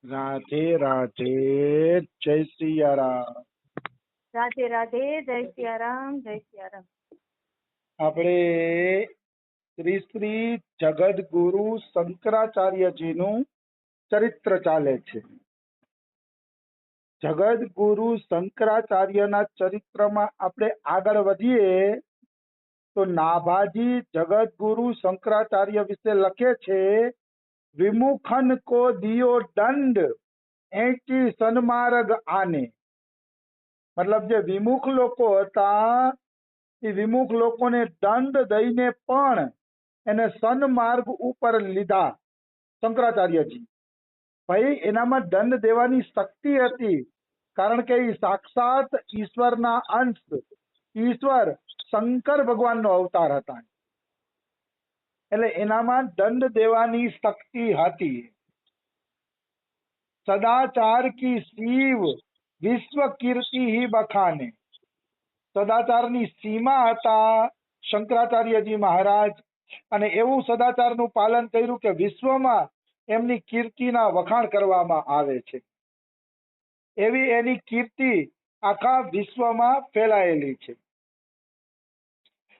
રાધે રાધે, જય સિયારામ. રાધે રાધે, જય સિયારામ, જય સિયારામ. આપણે શ્રી શ્રી જગદગુરુ શંકરાચાર્યજીનું ચરિત્ર ચાલે છે. જગદગુરુ શંકરાચાર્યના ચરિત્રમાં આપણે આગળ વધીએ તો નાભાજી જગદગુરુ શંકરાચાર્ય વિશે લખે છે, વિમુખન કો દિયો દંડ એકી સન્માર્ગ આને. મતલબ જે વિમુખ લોકો હતા એ વિમુખ લોકોને દંડ દઈને પણ એને સન્માર્ગ ઉપર લીધા શંકરાચાર્યજી. ભાઈ એનામાં દંડ દેવાની શક્તિ હતી, કારણ કે એ સાક્ષાત ઈશ્વરના અંશ, ઈશ્વર શંકર ભગવાનનો અવતાર હતા, એટલે એનામાં દંડ દેવાની શક્તિ હતી. સદાચાર કી શિવ વિશ્વ કીર્તિ હી બખાને. સદાચારની સીમા હતા શંકરાચાર્યજી મહારાજ, અને એવું સદાચારનું પાલન કર્યું કે વિશ્વમાં એમની કીર્તિના વખાણ કરવામાં આવે છે. એવી એની કીર્તિ આખા વિશ્વમાં ફેલાયેલી છે.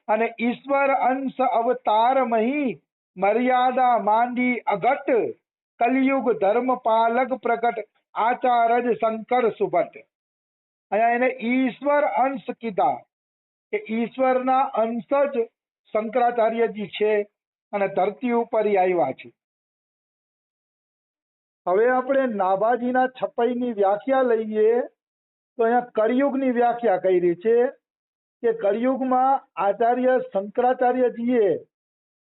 અને ઈશ્વર અંશ અવતાર મહી મર્યાદા માંડી અઘટ, કલયુગ ધર્મ પાલક પ્રકટ આચારજ શંકર સુભટ. અહીંયા એને ઈશ્વર અંશ કીધા કે ઈશ્વરના અંશ જ શંકરાચાર્યજી છે અને ધરતી ઉપર આવ્યા છે. હવે આપણે નાભાજીના છપાઈની વ્યાખ્યા લઈએ તો અહીંયા કળિયુગની વ્યાખ્યા કરી છે કે કળિયુગમાં આચાર્ય શંકરાચાર્યજીએ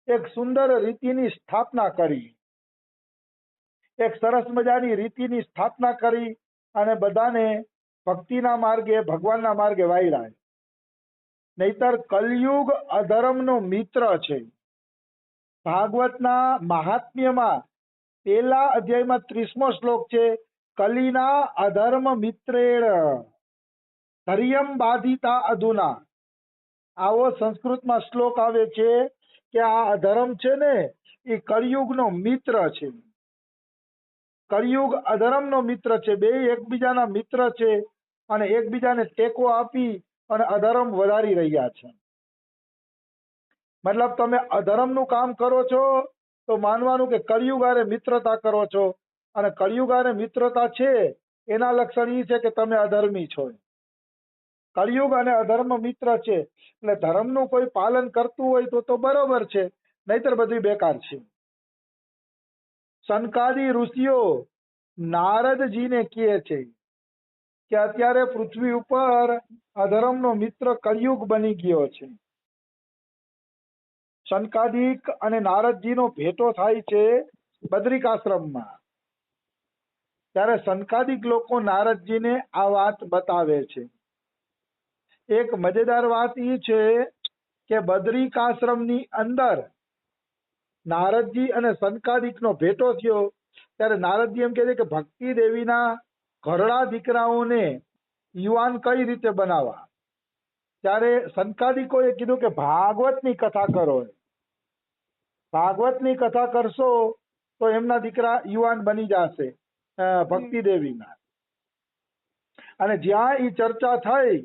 એક સુંદર રીતિની સ્થાપના કરી, એક સરસ મજાની રીતિની સ્થાપના કરી અને બધાને ભક્તિના માર્ગે, ભગવાનના માર્ગે વાળ્યા. નહીતર કલયુગ અધર્મનો મિત્ર છે. ભાગવતના મહાત્મ્યમાં પહેલા અધ્યાયમાં 30મો શ્લોક છે, કલીના અધર્મ મિત્રેણ ધૈર્યમ બાધિતા અધુના. આવો સંસ્કૃતમાં શ્લોક આવે છે કે આ અધર્મ છે ને એ કળિયુગનો મિત્ર છે. કળિયુગ અધર્મનો મિત્ર છે, બે એકબીજાના મિત્ર છે અને એકબીજાને ટેકો આપી અને અધર્મ વધારી રહ્યા છે. મતલબ તમે અધર્મનું કામ કરો છો તો માનવાનું કે કળિયુગ હારે મિત્રતા કરો છો, અને કળિયુગ હારે મિત્રતા છે એના લક્ષણ એ છે કે તમે અધર્મી છો. કળિયુગ અને અધર્મ મિત્ર છે, એટલે ધર્મનું કોઈ પાલન કરતું હોય તો બરોબર છે, નહીતર બધું બેકાર છે. સનકાદી ઋષિઓ નારદજીને કહે છે કે અત્યારે પૃથ્વી ઉપર અધર્મનો મિત્ર કળિયુગ બની ગયો છે. સનકાદિક અને નારદજીનો ભેટો થાય છે બદ્રિકાશ્રમમાં. ત્યારે સનકાદિક લોકો નારદજીને આ વાત બતાવે છે. એક મજેદાર વાત એ છે કે બદ્રિકાશ્રમની અંદર નારદજી અને સનકાદિકનો ભેટો થયો ત્યારે નારદજી એમ કહે છે કે ભક્તિ દેવીના ઘરડા દીકરાઓને યુવાન કઈ રીતે બનાવવા. ત્યારે સનકાદિકોએ કીધું કે ભાગવતની કથા કરો, ભાગવતની કથા કરશો તો એમના દીકરા યુવાન બની જશે ભક્તિ દેવીના. અને જ્યાં એ ચર્ચા થઈ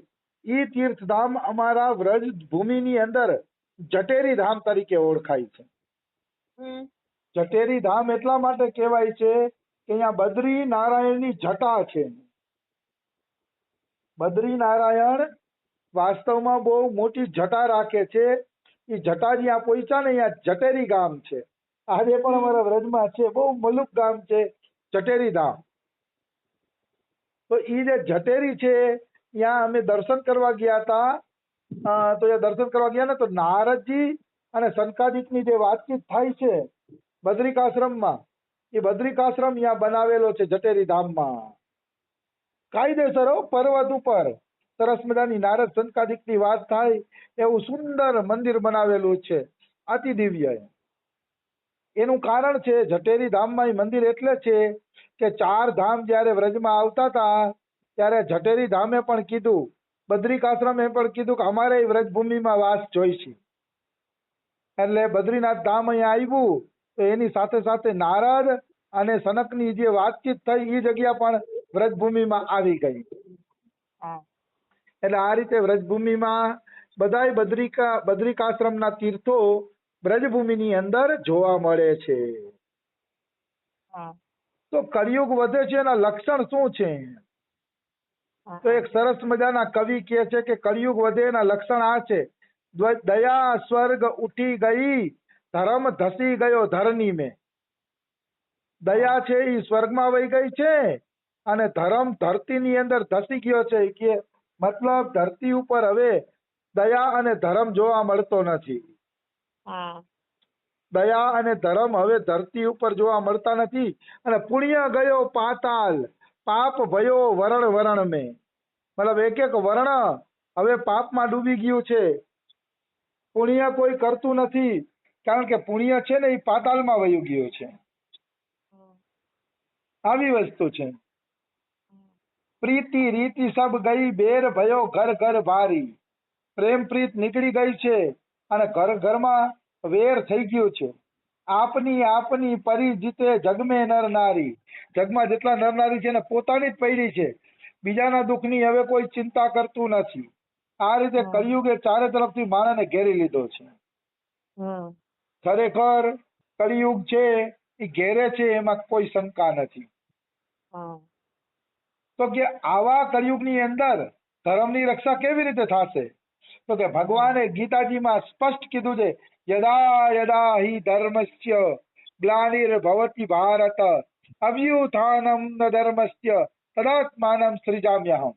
એ તીર્થધામ અમારા વ્રજ ભૂમિની અંદર જટેરી ધામ તરીકે ઓળખાય છે. જટેરી ધામ એટલા માટે કહેવાય છે કે અહીંયા બદ્રી નારાયણની જટા છે. બદ્રી નારાયણ વાસ્તવમાં બહુ મોટી જટા રાખે છે. એ જટા જ્યાં પહોંચ્યા ને અહીંયા જટેરી ગામ છે. આજે પણ અમારા વ્રજમાં છે, બહુ મલુક ગામ છે જટેરી ધામ. તો એ જે જટેરી છે ત્યાં અમે દર્શન કરવા ગયા હતા. તો એ દર્શન કરવા ગયા ને તો નારદજી અને સનકાદિકની જે વાતચીત થાય છે બદ્રિકાશ્રમમાં, એ બદ્રિકાશ્રમ અહીંયા બનાવેલો છે જટેરી ધામમાં. કાયદેસર પર્વત ઉપર સરસ મજાની નારદ સનકાદિકની વાત થાય એવું સુંદર મંદિર બનાવેલું છે, અતિ દિવ્ય. એનું કારણ છે જટેરી ધામમાં એ મંદિર એટલે છે કે 4 ધામ જયારે વ્રજમાં આવતા હતા ત્યારે જટેરી ધામે પણ કીધું, બદ્રિકાશ્રમે પણ કીધું કે અમારે વ્રજભૂમિમાં વાસ જોઈશે. એટલે બદ્રીનાથ ધામ અહીંયા આવ્યું તો એની સાથે સાથે નારદ અને સનકની જે વાતચીત થઈ એ જગ્યા પણ વ્રજભૂમિમાં આવી ગઈ. હા એટલે આ રીતે વ્રજભૂમિમાં બધાય બદ્રિકાશ્રમના તીર્થો વ્રજભૂમિની અંદર જોવા મળે છે. હા તો કળિયુગ વધે છે એના લક્ષણ શું છે? હા તો એક સરસ મજાના કવિ કહે છે કે કળિયુગ વધે એના લક્ષણ આ છે: દયા સ્વર્ગ ઉઠી ગઈ, ધર્મ ધસી ગયો ધરની મેં. દયા છે એ સ્વર્ગમાં વહી ગઈ છે અને ધર્મ ધરતીની અંદર ધસી ગયો છે. કે મતલબ ધરતી ઉપર હવે દયા અને ધર્મ જોવા મળતો નથી. હા દયા અને ધર્મ હવે ધરતી ઉપર જોવા મળતા નથી. અને પુણ્ય ગયો પાતાલ, પાપ ભયો વરણ વરણ મેં. મતલબ એક એક વર્ણ હવે પાપમાં ડૂબી ગયું છે. પુણ્ય કોઈ કરતું નથી, કારણ કે પુણ્ય છે ને એ પાતાલમાં વયું ગયું છે. આવી વસ્તુ છે. પ્રીતિ રીતિ સબ ગઈ, બેર ભયો ઘર ઘર ભારી. પ્રેમ પ્રીત નીકળી ગઈ છે અને ઘર ઘરમાં વેર થઈ ગયું છે. આપની આપની પરી જીતે જગમે નર નારી. જગમાં જેટલા નર નારી છે એને પોતાની જ પડી છે, બીજાના દુઃખની હવે કોઈ ચિંતા કરતું નથી. આ રીતે કળિયુગે ચારે તરફથી માણસને ઘેરી લીધો છે. ખરેખર કળિયુગ છે એ ઘેરે છે એમાં કોઈ શંકા નથી. તો કે આવા કળિયુગની અંદર ધર્મની રક્ષા કેવી રીતે થશે? તો કે ભગવાને ગીતાજીમાં સ્પષ્ટ કીધું છે, યદા યદા હિ ધર્મસ્ય ગ્લાનિર્ભવતિ ભારત અભ્યુત્થાનમ ન ધર્મસ્ય તદાત્માનમ સૃજામ્યહમ.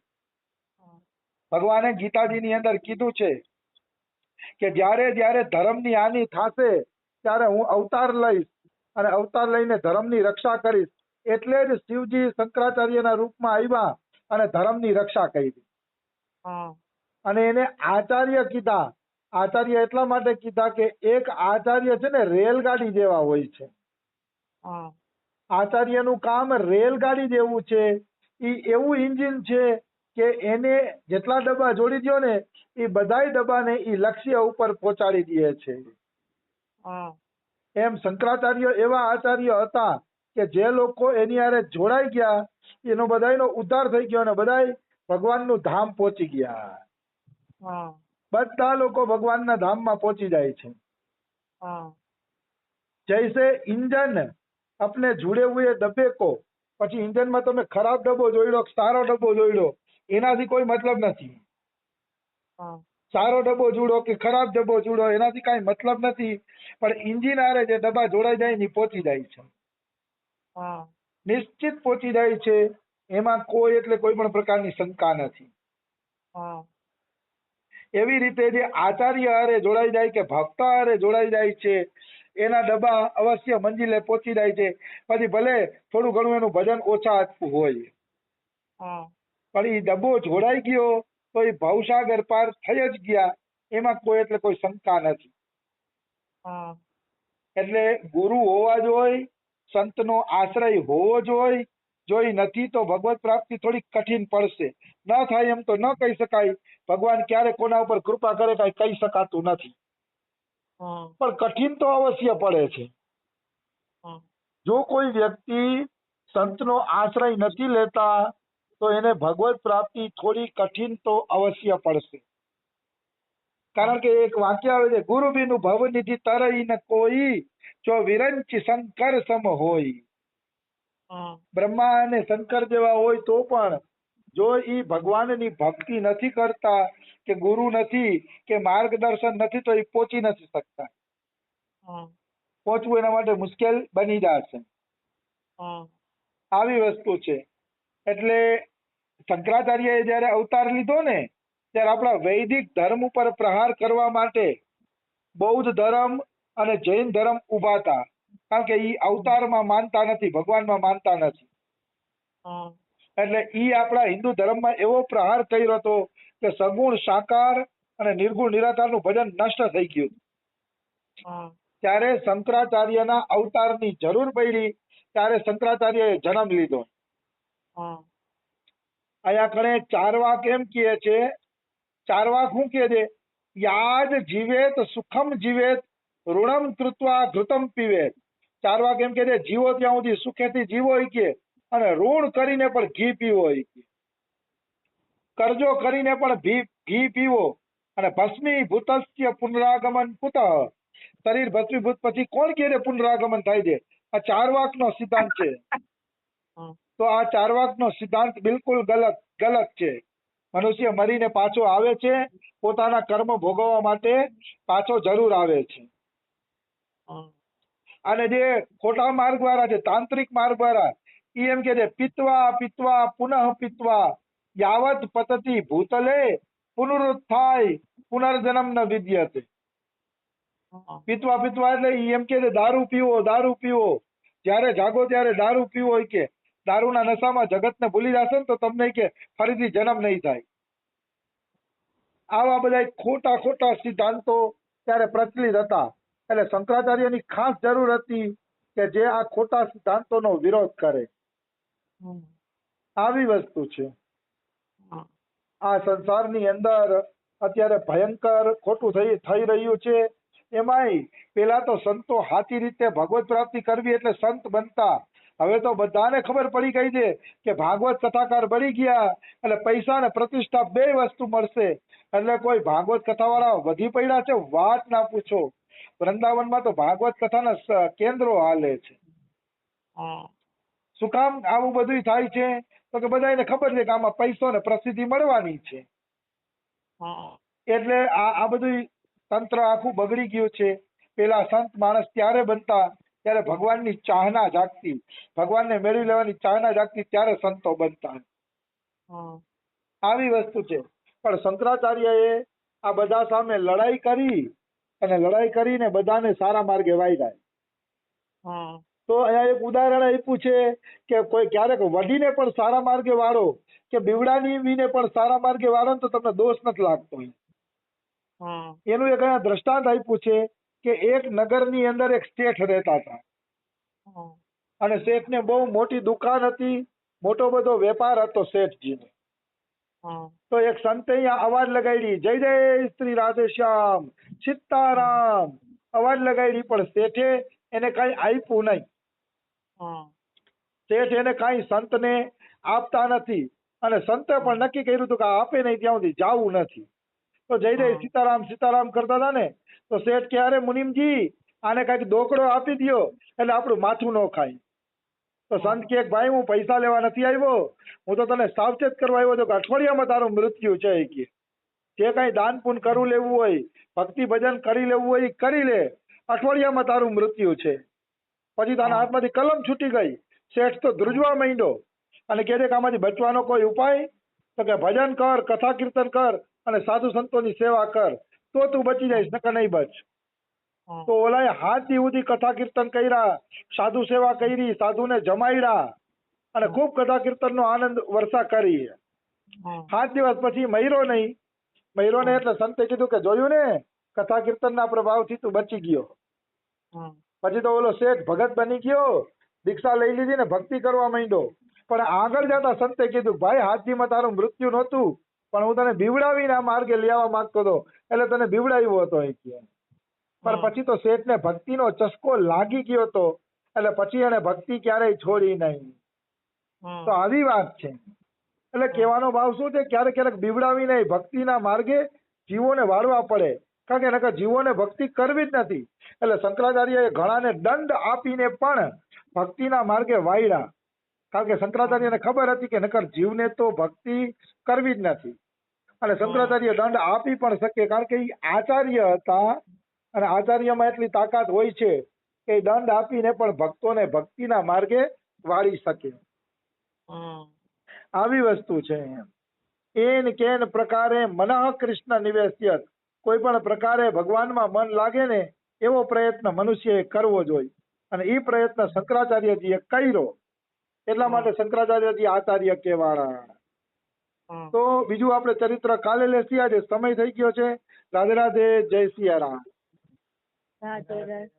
ભગવાને ગીતાજીની અંદર કીધું છે કે જ્યારે જ્યારે ધર્મની હાનિ થશે ત્યારે હું અવતાર લઈશ અને અવતાર લઈને ધર્મની રક્ષા કરીશ. એટલે જ શિવજી શંકરાચાર્યના રૂપમાં આવ્યા અને ધર્મની રક્ષા કરી. અને એને આચાર્ય કીધા. આચાર્ય એટલા માટે કીધા કે એક આચાર્ય છે ને રેલગાડી જેવા હોય છે. આચાર્યનું કામ રેલગાડી જેવું છે. એ એવું એન્જિન છે કે એને જેટલા ડબ્બા જોડી દો ને એ બધાય ડબ્બાને એ લક્ષ્ય ઉપર પહોંચાડી દે છે. એમ શંકરાચાર્ય એવા આચાર્ય હતા કે જે લોકો એની હારે જોડાઈ ગયા એનો બધાયનો ઉદ્ધાર થઈ ગયો અને બધાય ભગવાનનું ધામ પહોંચી ગયા. બધા લોકો ભગવાનના ધામમાં પહોંચી જાય છે. જૈસે इंजन अपने जुड़े हुए डब्बे को, પછી ઇન્જનમાં તમે ખરાબ ડબ્બો જોઈડો સારો ડબ્બો જોઈડો એનાથી કોઈ મતલબ નથી. સારો ડબ્બો જોડો કે ખરાબ ડબ્બો જોડો એનાથી કઈ મતલબ નથી. પણ ઇન્જિન હારે જે ડબ્બા જોડાઈ જાય ને પહોંચી જાય છે, નિશ્ચિત પહોંચી જાય છે. એમાં કોઈ એટલે કોઈ પણ પ્રકારની શંકા નથી. એવી રીતે જે આચાર્ય હારે જોડાઈ જાય કે ભક્ત હારે જોડાઈ જાય છે એના ડબ્બા અવશ્ય મંજિલે પહોંચી જાય છે. પછી ભલે થોડું ઘણું એનું ભજન ઓછા આપવું હોય, પણ એ ડબ્બો જોડાઈ ગયો તો એ ભવસાગર પાર થઈ જ ગયા. એમાં કોઈ એટલે કોઈ શંકા નથી. એટલે ગુરુ હોવા જોઈએ, સંતનો આશ્રય હોવો જોઈએ. જો એ નથી તો ભગવત પ્રાપ્તિ થોડી કઠિન પડશે. ન થાય એમ તો ન કહી શકાય. ભગવાન ક્યારે કોના ઉપર કૃપા કરે કઈ કહી શકાતું નથી, પણ કઠિન તો અવશ્ય પડે છે. જો કોઈ વ્યક્તિ સંતનો આશ્રય નથી લેતા તો એને ભગવત પ્રાપ્તિ થોડી કઠિન તો અવશ્ય પડશે. કારણ કે એક વાક્ય આવે છે, ગુરુ બિનુ ભવનિધિ તરઈ ન કોઈ, જો વિરંચી શંકર સમ હોય. બ્રહ્મા અને શંકર જેવા હોય તો પણ જો ઈ ભગવાનની ભક્તિ નથી કરતા કે ગુરુ નથી કે માર્ગદર્શન નથી તો એ પહોંચી નથી શકતા. પહોંચવું એના માટે મુશ્કેલ બની જશે. આવી વસ્તુ છે. એટલે શંકરાચાર્યએ જયારે અવતાર લીધો ને ત્યારે આપણા વૈદિક ધર્મ ઉપર પ્રહાર કરવા માટે બૌદ્ધ ધર્મ અને જૈન ધર્મ ઉભા હતા. કારણ કે ઈ અવતારમાં માનતા નથી, ભગવાનમાં માનતા નથી. એટલે ઈ આપણા હિન્દુ ધર્મમાં એવો પ્રહાર કર્યો હતો કે સગુણ સાકાર અને નિર્ગુણ નિરાકારનું ભજન નષ્ટ થઈ ગયું. ત્યારે શંકરાચાર્યના અવતારની જરૂર પડી. ત્યારે શંકરાચાર્યએ જન્મ લીધો. અહીંયા કણે ચારવાક એમ કહે છે, ચારવાક શું કહે છે? યાદ જીવેત સુખમ જીવેત ઋણમ કૃત્વા ઘૃતમ પીવેત. ચારવાક એમ કે છે જીવો ત્યાં સુધી સુખેથી જીવો હોય કે, અને ઋણ કરીને પણ ઘી પીવો હોય કે, કરજો કરીને પણ ઘી પીવો, અને ભસ્મીભૂતસ્ય પુનરાગમન કુતઃ, શરીર ભસ્મીભૂત પછી કોણ કહે છે પુનરાગમન થાય છે? આ ચારવાકનો સિદ્ધાંત છે. તો આ ચારવાકનો સિદ્ધાંત બિલકુલ ગલત છે. મનુષ્ય મરીને પાછો આવે છે, પોતાના કર્મ ભોગવવા માટે પાછો જરૂર આવે છે. અને જે ખોટા માર્ગ વાળા છે, તાંત્રિક માર્ગ વાળા, એ એમ કે છે પિત્વા પિત્વા પુનઃ પિત્વા યાવત પતતી ભૂતલે પુનરુત્થાય પુનર્જન્મ ન વિદ્યતે. પિત્વા પિત્વા એટલે ઈ એમ કે છે દારૂ પીવો, જ્યારે જાગો ત્યારે દારૂ પીવો હોય કે, દારૂના નશામાં જગતને ભૂલી જશો ને તો તમને કે ફરીથી જન્મ નહીં થાય. આવા બધા ખોટા સિદ્ધાંતો ત્યારે પ્રચલિત હતા. એટલે શંકરાચાર્યની ખાસ જરૂર હતી કે જે આ ખોટા સિદ્ધાંતોનો વિરોધ કરે. આવી વસ્તુ છે. આ સંસારની અંદર અત્યારે ભયંકર ખોટું થઈ રહ્યું છે. એમાંય પેલા તો સંતો સાચી રીતે ભગવત પ્રાપ્તિ કરવી એટલે સંત બનતા. હવે તો બધાને ખબર પડી ગઈ છે કે ભાગવત કથાકાર બની ગયા એટલે પૈસા અને પ્રતિષ્ઠા બે વસ્તુ મળશે. એટલે કોઈ ભાગવત કથા વાળા વધી પડ્યા છે, વાત ના પૂછો. વૃંદાવનમાં તો ભાગવત કથાના કેન્દ્રો હાલે છે. શું કામ આવું બધું થાય છે? તો કે બધાને ખબર છે કે આમાં પૈસો ને પ્રસિદ્ધિ મળવાની છે. એટલે આ બધું તંત્ર આખું બગડી ગયું છે. પેલા સંત માણસ ત્યારે બનતા ત્યારે ભગવાનની ચાહના જાગતી, ભગવાનને મેળવી લેવાની ચાહના જાગતી, ત્યારે સંતો બનતા. આવી વસ્તુ છે. પણ શંકરાચાર્યએ આ બધા સામે લડાઈ કરી, અને લડાઈ કરીને બધાને સારા માર્ગે વાળ્યા. તો અહીંયા એક ઉદાહરણ આપ્યું છે કે કોઈ ક્યારેક વડીને પણ સારા માર્ગે વાળો, કે બીવડાવીને પણ સારા માર્ગે વાળો ને તો તમને દોષ નથી લાગતો. એનું એક અહીંયા દ્રષ્ટાંત આપ્યું છે કે એક નગરની અંદર એક શેઠ રહેતા હતા, અને શેઠને બહુ મોટી દુકાન હતી, મોટો બધો વેપાર હતો શેઠજીનો. તો એક સંતે અહીંયા અવાજ લગાડી, જય જય શ્રી રાધેશ્યામ સીતારામ અવાજ લગાડી, પણ શેઠે એને કઈ આપ્યું નહીં. શેઠ એને કઈ સંતને આપતા નથી, અને સંતે પણ નક્કી કર્યું હતું કે આપે નહીં ત્યાં સુધી જાવું નથી. તો જય જય સીતારામ સીતારામ કરતા હતા ને, તો શેઠ કે અરે મુનિમજી આને કઈક દોકડો આપી દો એટલે આપણું માથું ન ખાય. તો સંત કે ભાઈ હું પૈસા લેવા નથી આવ્યો, હું તો તને સાવચેત કરવા આવ્યો હતો કે અઠવાડિયામાં તારું મૃત્યુ છે. કે જે કઈ દાન પુण्य કરવું લેવું હોય, ભક્તિ ભજન કરી લેવું હોય કરી લે, અઠવાડિયામાં તારું મૃત્યુ છે. પછી તારા હાથમાંથી કલમ છૂટી ગઈ. શેઠ તો ધ્રુજવા માંડ્યો અને કહે છે કે આમાંથી બચવાનો કોઈ ઉપાય? તો કે ભજન કર, કથા કીર્તન કર અને સાધુ સંતોની સેવા કર, તો તું બચી જઈશ, નકર નહીં બચ. તો ઓલાએ 7 દી સુધી કથા કીર્તન કર્યા, સાધુ સેવા કરી, સાધુને જમાડ્યા અને ખૂબ કથા કીર્તનનો આનંદ વર્ષા કરી. 7 દિવસ પછી મર્યો નહીં. મર્યો નહીં એટલે સંતે કીધું કે જોયું ને, કથા કીર્તનના પ્રભાવથી તું બચી ગયો. પછી તો ઓલો શેઠ ભગત બની ગયો, દીક્ષા લઈ લીધી ને ભક્તિ કરવા માંડ્યો. પણ આગળ જતા સંતે કીધું ભાઈ 7 દીમાં તારું મૃત્યુ નહોતું, પણ હું તને બીવડાવીને આ માર્ગે લેવા માંગતો હતો એટલે તને બીવડાવ્યો હતો. પણ પછી તો શેઠને ભક્તિનો ચસ્કો લાગી ગયો હતો, એટલે પછી એને ભક્તિ ક્યારેય છોડી નહીં. તો આવી વાત છે. એટલે કહેવાનો ભાવ શું છે, ક્યારેક ક્યારેક બીવડાવીને ભક્તિના માર્ગે જીવોને વાળવા પડે, કારણ કે નકર જીવોને ભક્તિ કરવી જ નથી. એટલે શંકરાચાર્યએ ઘણાને દંડ આપીને પણ ભક્તિના માર્ગે વાળ્યા, કારણ કે શંકરાચાર્યને ખબર હતી કે નકર જીવને તો ભક્તિ કરવી જ નથી. અને શંકરાચાર્ય દંડ આપી પણ શકે, કારણ કે એ આચાર્ય હતા, અને આચાર્યમાં એટલી તાકાત હોય છે કે એ દંડ આપીને પણ ભક્તોને ભક્તિના માર્ગે વાળી શકે. આવી વસ્તુ છે. એન કેન પ્રકારે મનઃ કૃષ્ણ નિવેશ્યત, કોઈ પણ પ્રકારે ભગવાનમાં મન લાગે ને એવો પ્રયત્ન મનુષ્યએ કરવો જોઈએ, અને એ પ્રયત્ન શંકરાચાર્યજીએ કર્યો. એટલા માટે શંકરાચાર્યજી આચાર્ય કહેવાળા. તો બીજું આપણે ચરિત્ર કાલે લેશું. આજે સમય થઈ ગયો છે. રાધે રાધે, જય સિયારામ. રાધે રાધે.